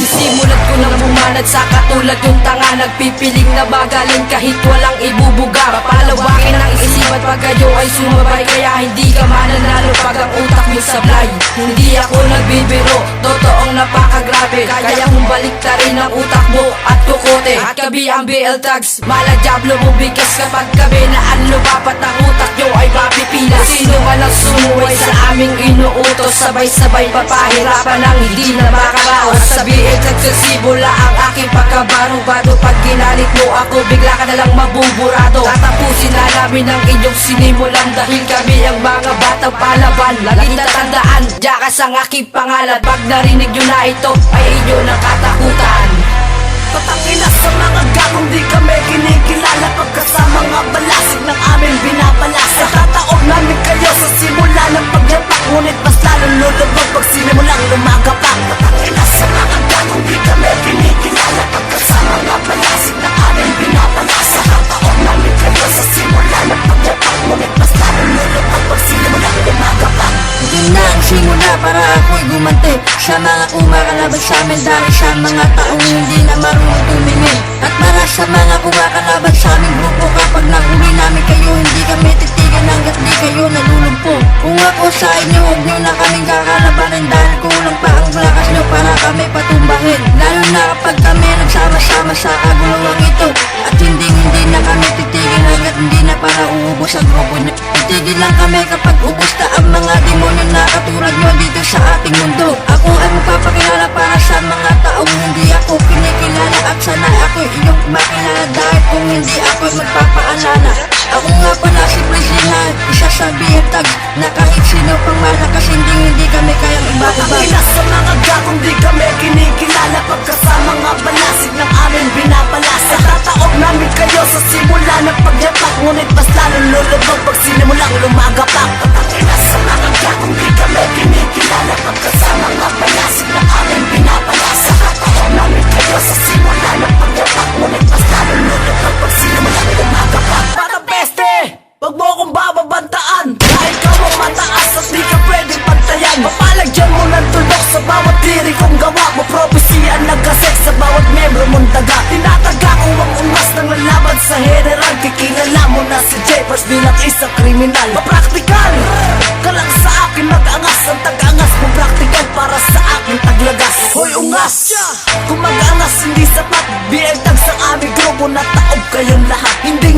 Simulat ko nang bumanat sa katulad yung tanga, nagpipiling na bagalin kahit walang ibubuga. Papalawakin ang isipan pag kayo ay sumabay, kaya hindi ka mananalo pag ang utak mo sablay. Hindi ako nagbibiro, totoong napakagrabe, kaya kong baliktarin ang utak mo at kukote. At kabi ang BL tags, mala diablo mo bigas kapag gabi na ang lumapat ang utak nyo ay mapipila. Sino man ang sumuway sa aming inuutos, sabay-sabay papahirapan ang hindi na makaraos. Sabihin nagsasibula ang aking pagkabaro-baro, pag ginalit mo ako bigla ka nalang mabuburado. Tatapusin na namin ang inyong sinimulan dahil kami ang mga batang palaban. Laging tatandaan, Jackass ang aking pangalan, pag narinig nyo na ito ay inyo ng katakutan. Patangina sa mga gagong di kami kinikilala, pagkasama nga balasig ng aming binapalasa. Tataob namin kayo sa simula ng pagyapak, ngunit mas lalong lulubog pag sinimulang lumagapak. Patangina sa mga gagong di kami kinikilala, pagkasama nga balasig ng aming binapalasa. Tataob namin kayo sa simula ng pagyapak, ngunit mas lalong lulubog pag sinimulang lumagapak. Yun na ang simula para ako'y gumanti sa mga kumakalaban sa amin, dahil sa mga taong hindi na marunong tumingin. At para sa mga kumakalaban sa aming grupo, kapag nahuli namin kayo, hindi kami titigan hanggat di kayo nalulumpo. Kung ako sa inyo, huwag nyo na kaming kakalabanin, dahil kulang pa ang lakas nyo para kami patumbahin. Lalo na kapag kami nagsama-sama sa aguluhang ito, at hindi na kami titigan hanggat hindi na para uubos ang grupo nyo. Titigil lang kami kapag ubos na ang mga demonyo na katulad nyo dito sa ating mundo. Ako ay magpapakilala para sa mga taong hindi ako kinikilala, at sana ako'y iyong makilala, dahil kung hindi ako'y magpapaalala. Ako nga pala si Priscilla, isa sa BL tags, na kahit sino pang malakas hindi kami kayang iba-iba. Patangina sa mga gagong di kami kinikilala, pagkasama nga balasig ng aming binapalasa. Tataob namin kayo sa simula ng pagyapak, ngunit mas lalong lulubog pag sinimulang lumagapak. Patangina sa mga gagong di kami kinikilala, pagkasama nga balasig ng aming binapalasa. Tataob namin kayo sa simula ng pagyapak, ngunit mas lalong lulubog pag sinimulang lumagapak. Para beste, wag mo akong bababantaan, dahil ka mo mataas at di ka pwedeng pantayan. Papalagyan mo ng tulok sa bawat diri kong gawa mo, propesya nagkasek sa bawat membro mong daga. Tinataga ko ang ungas ng lalaban sa general, kikilala mo na si J-Verse bilang isang kriminal. Mapraktikal ka lang sa akin, mag-angas ang tag-angas mo, praktikal para sa akin taglagas. Hoy ungas, kung mag-angas hindi sapat, BL tags ang aming grupo na taob kayong lahat. Hindi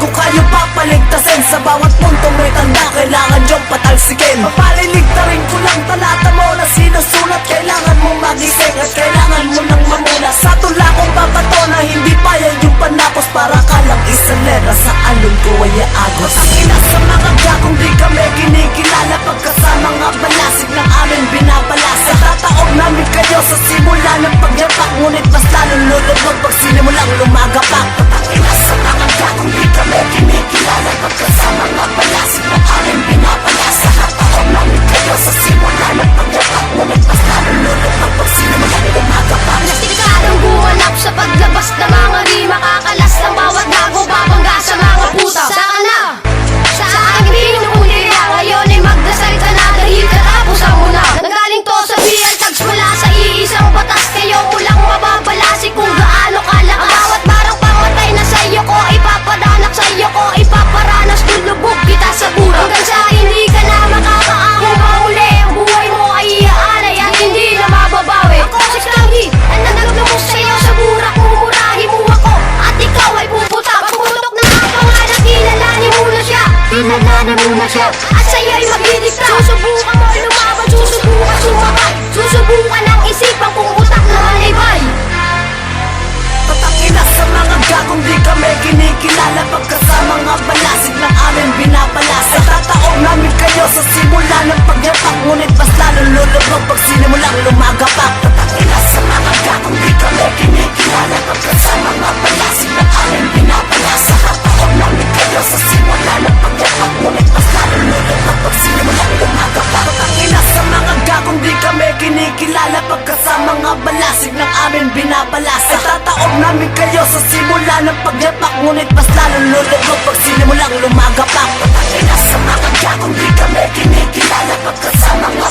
kung kayo papaligtasin, sa bawat punto may tanda, kailangan niyong patalsikin. Papaliligtarin ko lang talata mo na sinusulat, kailangan mong magising at kailangan mo nang mamula. Sa tula kong babato na hindi payag yung panapos, para ka lang isang lera sa alon ko ay agos. Patangina sa mga gagong di kami kinikilala, pagkasama nga balasig ng aming binapalasa. Tataob namin kayo sa simula ng pagyapak, ngunit mas lalong lulubog pag sinimulang lumagapak. Patangina sa mga gagong di kami kinikilala, pagkasama nga balasig ng aming binapalasa. Tataob namin kayo sa simula ng pagyapak, ngunit mas lalong lulubog pag sinimulang lumagapak. Nastikadong gumanap sa paglabas ng mga rima, kakalas ng bawat gago, babangga sa mga puta. Saka na, sa aking pinupundira, ngayon ay magdasal ka na dahil katapos ang una. Nanggaling to sa BL tags mula sa iisang batas, kayo ulang mababalasik kung gaano kalakas. Ang bawat barang pamatay na sa'yo ko, ipapadanak sa'yo ko, ipaparanas, lulubog kita sa bura. Hanggang sa hindi ka na makakaahong mahuli, ang buhay mo ay iaalay at hindi na mababawi. Ako si Cloudy, ang nanaglo mo sa'yo sa bura, kumurahin mo ako at ikaw ay puputa. Pagputok na ang pangalan, kilalanin mo na siya, kilalanin mo na siya, at sa'yo'y magdidikta. Susubukan mo lumaban, susubukan sumakay, susubukan ang isipan kung utak na malibay. Patangina sa mga gagong di kami kinikilala, pagkasama nga balasig ng aming binapalasa. Tataob namin kayo sa simula ng pagyapak, ngunit mas lalong lulubog pag sinimulang lumagapak. Patangina sa mga gagong di kami kinikilala, pagkasama nga balasig ng aming binapalasa. Tataob namin kayo sa simula ng pagyapak, ngunit mas lalong lulubog pag sinimulang lumagapak. Patangina sa mga gagong di kami kinikilala, pagkasama nga balasig ng aming binapalasa. Tataob namin kayo sa simula ng pagyapak, ngunit mas lalong lulubog pag sinimulang lumagapak. Patay na sa mga gagong di kami kinikilala, pagkasama nga